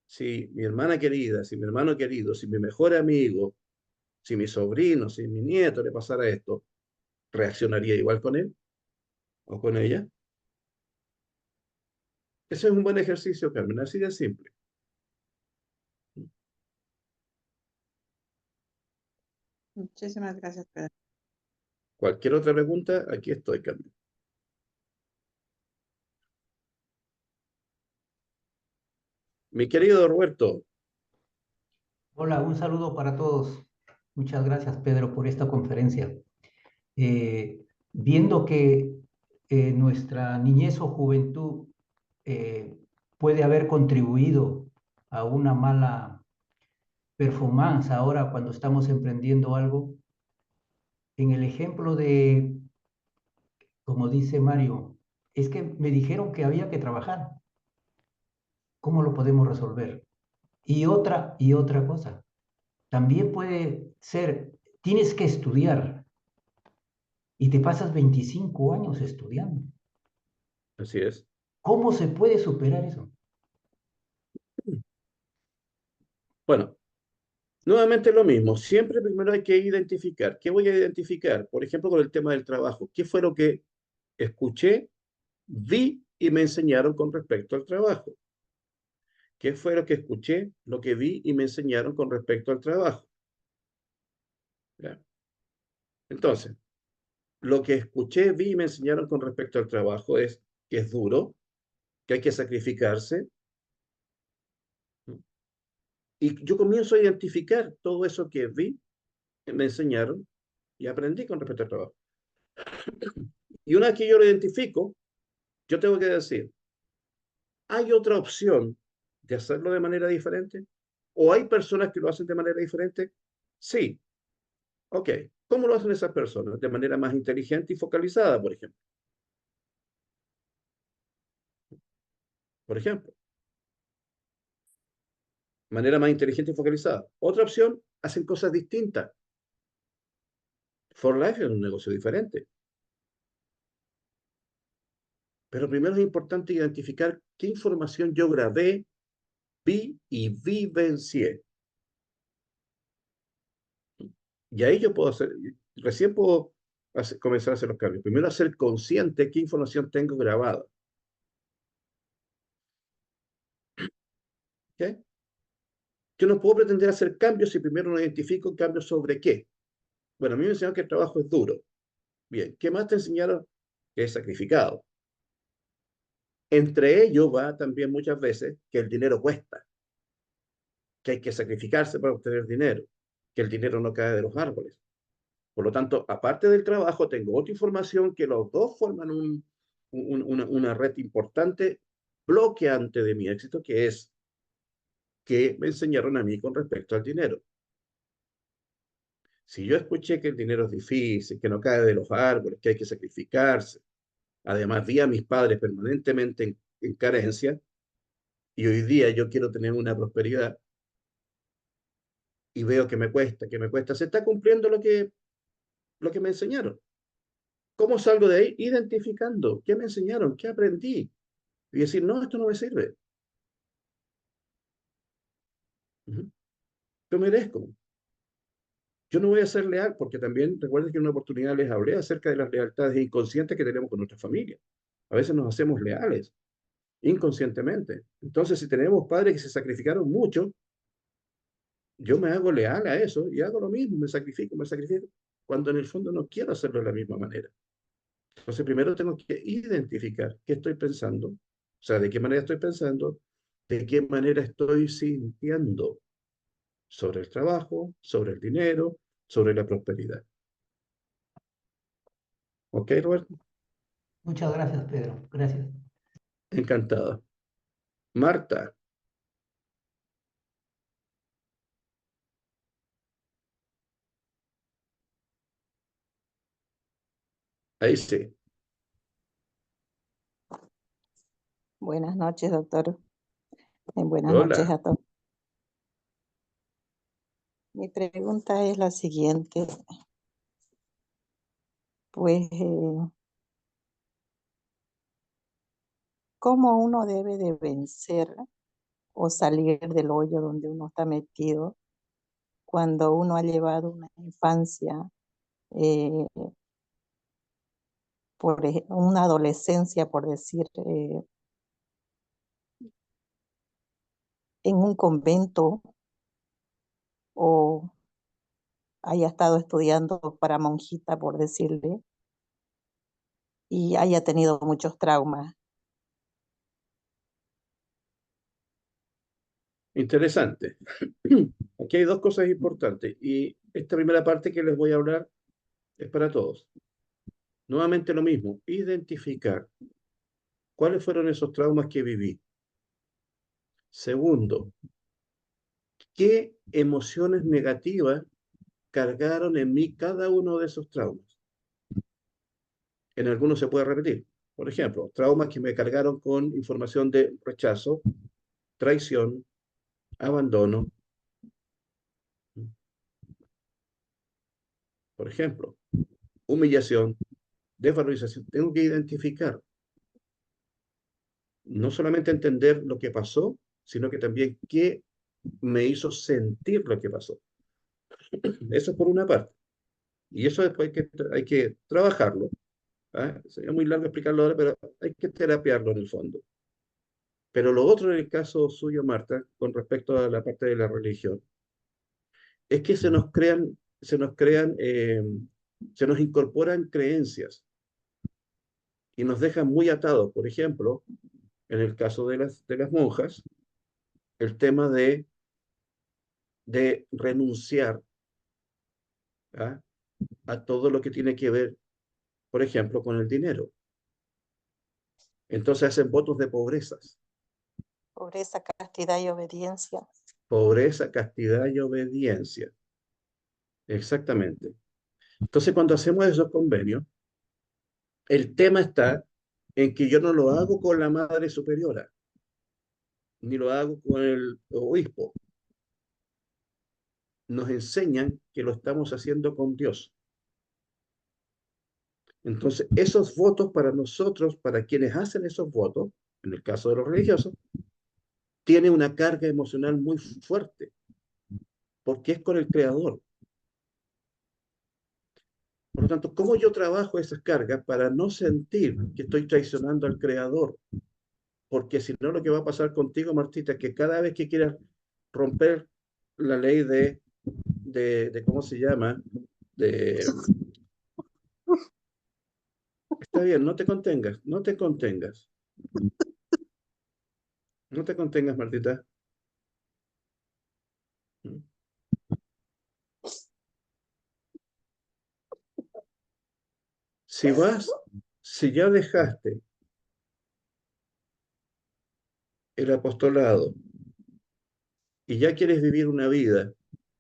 si mi hermana querida, si mi hermano querido, si mi mejor amigo, si mi sobrino, si mi nieto le pasara esto, ¿reaccionaría igual con él o con ella? Ese es un buen ejercicio, Carmen, así de simple. Muchísimas gracias, Pedro. Cualquier otra pregunta, aquí estoy, Carmen. Mi querido Roberto, Hola, un saludo para todos. Muchas gracias, Pedro, por esta conferencia. Viendo que nuestra niñez o juventud puede haber contribuido a una mala performance ahora cuando estamos emprendiendo algo, en el ejemplo de, como dice Mario, es que me dijeron que había que trabajar. ¿Cómo lo podemos resolver? Y otra cosa, también puede ser, tienes que estudiar y te pasas 25 años estudiando. así es. ¿Cómo se puede superar eso? Bueno, nuevamente lo mismo. Siempre primero hay que identificar. ¿Qué voy a identificar? Por ejemplo, con el tema del trabajo. ¿Qué fue lo que escuché, vi y me enseñaron con respecto al trabajo? ¿Qué fue lo que escuché, lo que vi y me enseñaron con respecto al trabajo? ¿Ya? Entonces, lo que escuché, vi y me enseñaron con respecto al trabajo es que es duro, que hay que sacrificarse. Y yo comienzo a identificar todo eso que vi, que me enseñaron y aprendí con respecto al trabajo. Y una vez que yo lo identifico, yo tengo que decir, ¿hay otra opción de hacerlo de manera diferente? ¿O hay personas que lo hacen de manera diferente? Sí. Ok. ¿Cómo lo hacen esas personas? De manera más inteligente y focalizada, por ejemplo. Por ejemplo, manera más inteligente y focalizada. Otra opción, hacen cosas distintas. For Life es un negocio diferente. Pero primero es importante identificar qué información yo grabé, vi y vivencié. Y ahí yo puedo hacer, recién puedo comenzar a hacer los cambios. Primero, hacer consciente qué información tengo grabada. ¿Okay? Yo no puedo pretender hacer cambios si primero no identifico cambios sobre qué. Bueno, a mí me enseñaron que el trabajo es duro. Bien, ¿qué más te enseñaron? Que es sacrificado. Entre ellos va también muchas veces que el dinero cuesta, que hay que sacrificarse para obtener dinero, que el dinero no cae de los árboles. Por lo tanto, aparte del trabajo, tengo otra información que los dos forman una red importante bloqueante de mi éxito, que es que me enseñaron a mí con respecto al dinero. Si yo escuché que el dinero es difícil, que no cae de los árboles, que hay que sacrificarse, además vi a mis padres permanentemente en carencia, y hoy día yo quiero tener una prosperidad y veo que me cuesta, se está cumpliendo lo que me enseñaron. ¿Cómo salgo de ahí? Identificando qué me enseñaron, qué aprendí, y decir, no, esto no me sirve. Yo merezco. Yo no voy a ser leal porque también recuerden que en una oportunidad les hablé acerca de las lealtades inconscientes que tenemos con nuestra familia. A veces nos hacemos leales inconscientemente. Entonces, si tenemos padres que se sacrificaron mucho, yo me hago leal a eso y hago lo mismo, me sacrifico, cuando en el fondo no quiero hacerlo de la misma manera. Entonces, primero tengo que identificar qué estoy pensando, o sea, de qué manera estoy pensando, de qué manera estoy sintiendo sobre el trabajo, sobre el dinero, sobre la prosperidad. ¿Ok, Roberto? Muchas gracias, Pedro. Gracias. Encantado. Marta, ahí sí. Buenas noches, doctor. Buenas noches Hola. a todos. Mi pregunta es la siguiente. Pues, ¿cómo uno debe de vencer o salir del hoyo donde uno está metido cuando uno ha llevado una infancia, eh, una adolescencia, por decir, en un convento o haya estado estudiando para monjita, por decirle, y haya tenido muchos traumas. Interesante. Aquí hay dos cosas importantes y esta primera parte que les voy a hablar es para todos. Nuevamente lo mismo, identificar cuáles fueron esos traumas que viví. Segundo, qué emociones negativas cargaron en mí cada uno de esos traumas. En algunos se puede repetir. Por ejemplo, traumas que me cargaron con información de rechazo, traición, abandono. Por ejemplo, humillación, desvalorización. Tengo que identificar, no solamente entender lo que pasó, sino que también qué me hizo sentir lo que pasó. Eso es por una parte. Y eso después hay que trabajarlo. ¿Ah? Sería muy largo explicarlo ahora, pero hay que terapiarlo en el fondo. Pero lo otro en el caso suyo, Marta, con respecto a la parte de la religión, es que se nos incorporan creencias y nos dejan muy atados. Por ejemplo, en el caso de las monjas, el tema de renunciar, ¿ah?, a todo lo que tiene que ver, por ejemplo, con el dinero. Entonces hacen votos de pobrezas. Pobreza, castidad y obediencia. Pobreza, castidad y obediencia. Exactamente. Entonces, cuando hacemos esos convenios, el tema está en que yo no lo hago con la madre superiora, ni lo hago con el obispo. Nos enseñan que lo estamos haciendo con Dios. Entonces, esos votos para nosotros, para quienes hacen esos votos, en el caso de los religiosos, tiene una carga emocional muy fuerte, porque es con el Creador. Por lo tanto, ¿cómo yo trabajo esas cargas para no sentir que estoy traicionando al Creador? Porque si no, lo que va a pasar contigo, Martita, es que cada vez que quieras romper la ley de ¿cómo se llama? De, está bien, no te contengas, no te contengas. No te contengas, Martita. Si vas, si ya dejaste el apostolado y ya quieres vivir una vida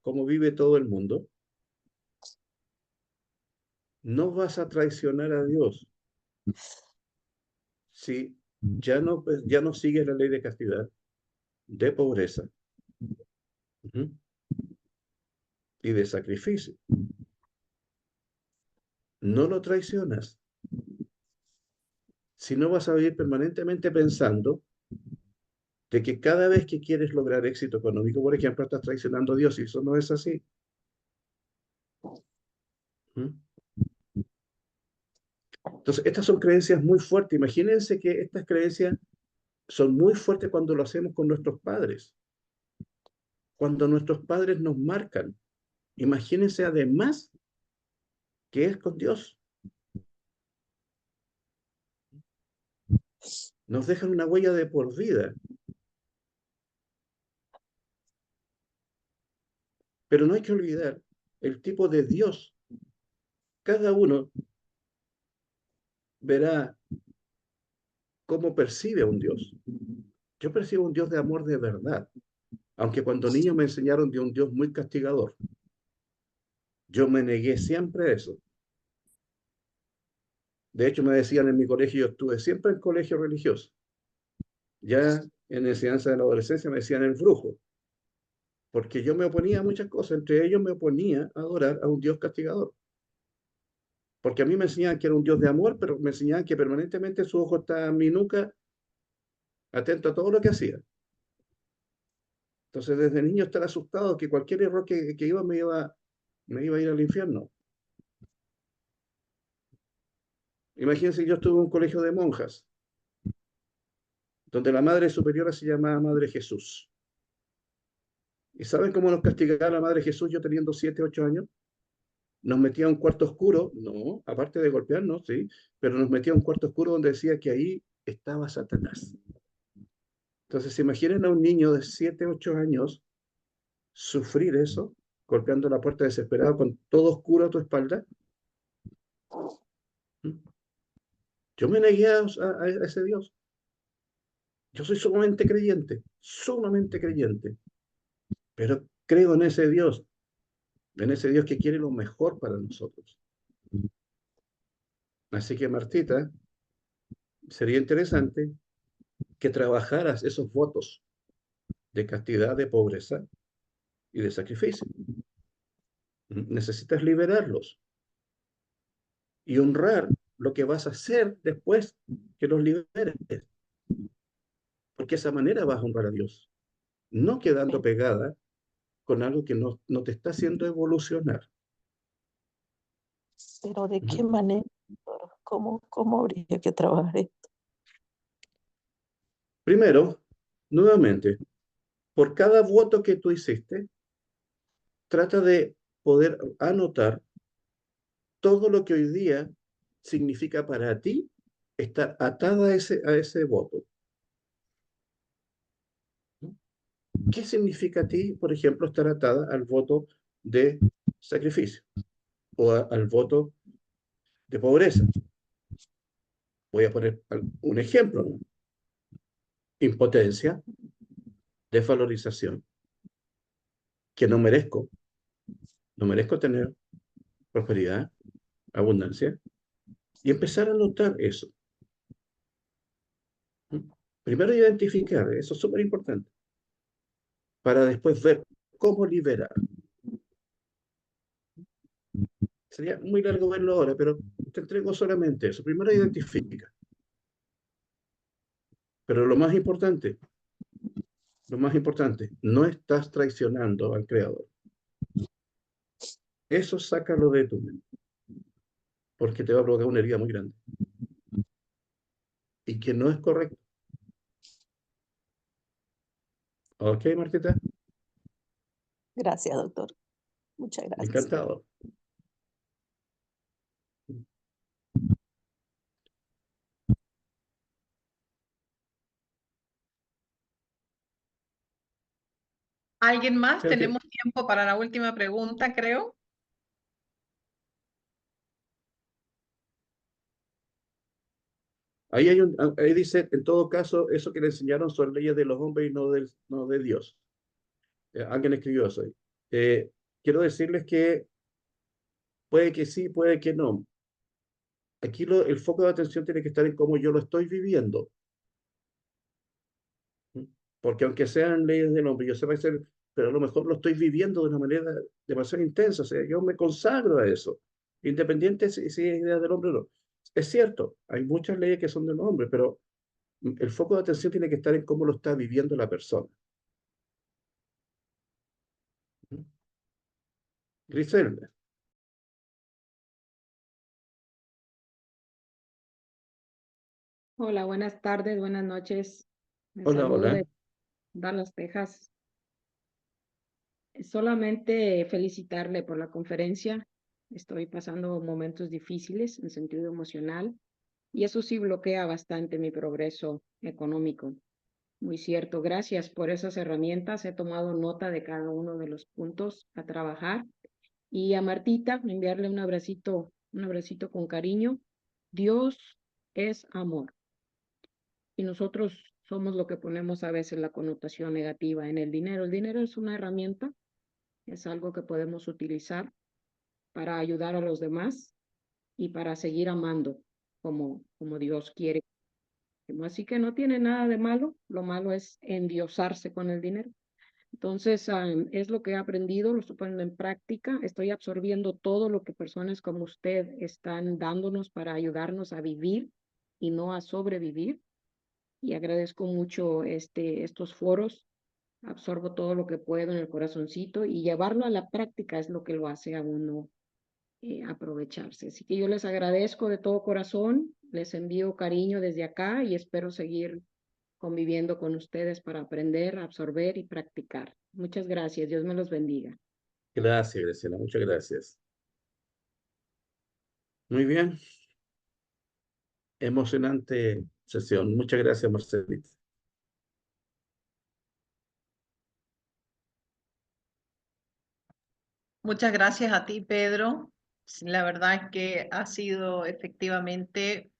como vive todo el mundo, no vas a traicionar a Dios si ya no sigues la ley de castidad, de pobreza, y de sacrificio. No lo traicionas. Si no, vas a vivir permanentemente pensando de que cada vez que quieres lograr éxito económico, por ejemplo, estás traicionando a Dios, y eso no es así. Entonces, estas son creencias muy fuertes. Imagínense que estas creencias son muy fuertes cuando lo hacemos con nuestros padres. Cuando nuestros padres nos marcan. Imagínense además que es con Dios. Nos dejan una huella de por vida. Pero no hay que olvidar el tipo de Dios. Cada uno verá cómo percibe a un Dios. Yo percibo un Dios de amor de verdad, aunque cuando niño me enseñaron de un Dios muy castigador. Yo me negué siempre a eso. De hecho, me decían en mi colegio, yo estuve siempre en colegio religioso. Ya en enseñanza de la adolescencia me decían el brujo, porque yo me oponía a muchas cosas, entre ellos me oponía a adorar a un Dios castigador. Porque a mí me enseñaban que era un Dios de amor, pero me enseñaban que permanentemente su ojo estaba en mi nuca, atento a todo lo que hacía. Entonces, desde niño estar asustado que cualquier error que iba me iba a ir al infierno. Imagínense, yo estuve en un colegio de monjas, donde la madre superiora se llamaba Madre Jesús. ¿Y saben cómo nos castigaba la Madre Jesús yo teniendo 7, 8 años? nos metía a un cuarto oscuro, no, aparte de golpearnos, sí, pero nos metía a un cuarto oscuro donde decía que ahí estaba Satanás. Entonces, imaginen a un niño de 7, 8 años sufrir eso, golpeando la puerta desesperado con todo oscuro a tu espalda. Yo me negué a ese Dios. Yo soy sumamente creyente, pero creo en ese Dios que quiere lo mejor para nosotros. Así que, Martita, sería interesante que trabajaras esos votos de castidad, de pobreza y de sacrificio. Necesitas liberarlos y honrar lo que vas a hacer después que los liberes, porque de esa manera vas a honrar a Dios, no quedando pegada con algo que no te está haciendo evolucionar. Pero ¿de qué manera? ¿Cómo habría que trabajar esto? Primero, nuevamente, por cada voto que tú hiciste, trata de poder anotar todo lo que hoy día significa para ti estar atada a ese voto. ¿Qué significa a ti, por ejemplo, estar atada al voto de sacrificio o al voto de pobreza? Voy a poner un ejemplo, ¿no? Impotencia, desvalorización, que no merezco tener prosperidad, abundancia, y empezar a notar eso. Primero identificar, eso es súper importante, para después ver cómo liberar. Sería muy largo verlo ahora, pero te entrego solamente eso. Primero identifica. Pero lo más importante, no estás traicionando al Creador. Eso sácalo de tu mente, porque te va a provocar una herida muy grande. Y que no es correcto. ¿Ok, Martita? Gracias, doctor. Muchas gracias. Encantado. ¿Alguien más? Creo que Tenemos tiempo para la última pregunta, creo. ahí dice, en todo caso, eso que le enseñaron son leyes de los hombres y no de Dios. Alguien escribió eso ahí. Quiero decirles que puede que sí, puede que no. Aquí el foco de atención tiene que estar en cómo yo lo estoy viviendo. Porque aunque sean leyes del hombre, yo sé ser, pero a lo mejor lo estoy viviendo de una manera demasiado intensa. O sea, yo me consagro a eso, independiente si es idea del hombre o no. Es cierto, hay muchas leyes que son del hombre, pero el foco de atención tiene que estar en cómo lo está viviendo la persona. Griselda. Hola, buenas tardes, buenas noches. Me Hola, saludo hola. de Dallas, Texas. Solamente felicitarle por la conferencia. Estoy pasando momentos difíciles en sentido emocional y eso sí bloquea bastante mi progreso económico. Muy cierto. Gracias por esas herramientas. He tomado nota de cada uno de los puntos a trabajar. Y a Martita, enviarle un abracito con cariño. Dios es amor. Y nosotros somos lo que ponemos a veces la connotación negativa en el dinero. El dinero es una herramienta, es algo que podemos utilizar para ayudar a los demás y para seguir amando como Dios quiere. Así que no tiene nada de malo, lo malo es endiosarse con el dinero. Entonces, es lo que he aprendido, lo estoy poniendo en práctica, estoy absorbiendo todo lo que personas como usted están dándonos para ayudarnos a vivir y no a sobrevivir. Y agradezco mucho estos foros. Absorbo todo lo que puedo en el corazoncito y llevarlo a la práctica es lo que lo hace a uno aprovecharse. Así que yo les agradezco de todo corazón, les envío cariño desde acá y espero seguir conviviendo con ustedes para aprender, absorber y practicar. Muchas gracias. Dios me los bendiga. Gracias, Graciela. Muchas gracias. Muy bien. Emocionante sesión. Muchas gracias, Marcelita. Muchas gracias a ti, Pedro. Sí, la verdad es que ha sido efectivamente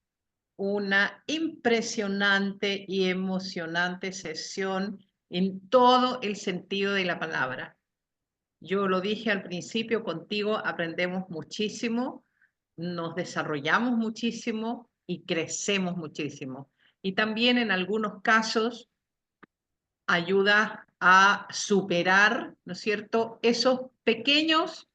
una impresionante y emocionante sesión en todo el sentido de la palabra. Yo lo dije al principio, contigo aprendemos muchísimo, nos desarrollamos muchísimo y crecemos muchísimo. Y también en algunos casos ayuda a superar, ¿no es cierto?, esos pequeñas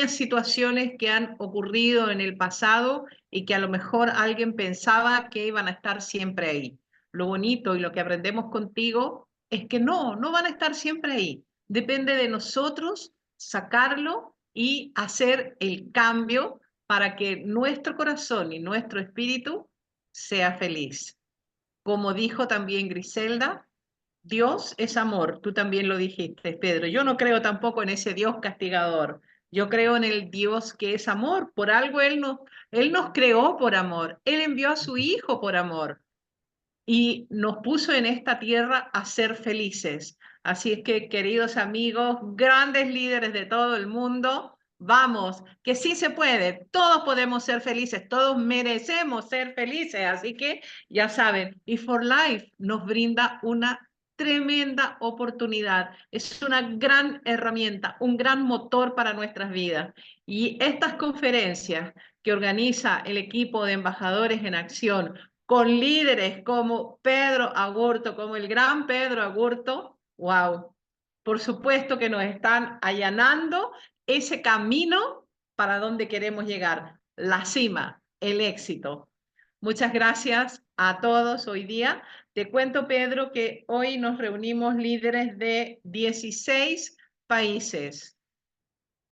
situaciones que han ocurrido en el pasado y que a lo mejor alguien pensaba que iban a estar siempre ahí. Lo bonito y lo que aprendemos contigo es que no van a estar siempre ahí. Depende de nosotros sacarlo y hacer el cambio para que nuestro corazón y nuestro espíritu sea feliz. Como dijo también Griselda, Dios es amor, tú también lo dijiste, Pedro. Yo no creo tampoco en ese Dios castigador. Yo creo en el Dios que es amor. Por algo Él nos creó por amor. Él envió a su Hijo por amor y nos puso en esta tierra a ser felices. Así es que, queridos amigos, grandes líderes de todo el mundo, vamos, que sí se puede, todos podemos ser felices, todos merecemos ser felices, así que ya saben, y for Life nos brinda una tremenda oportunidad, es una gran herramienta, un gran motor para nuestras vidas. Y estas conferencias que organiza el equipo de Embajadores en Acción, con líderes como Pedro Agurto, como el gran Pedro Agurto, wow, por supuesto que nos están allanando ese camino para donde queremos llegar, la cima, el éxito. Muchas gracias a todos hoy día. Te cuento, Pedro, que hoy nos reunimos líderes de 16 países.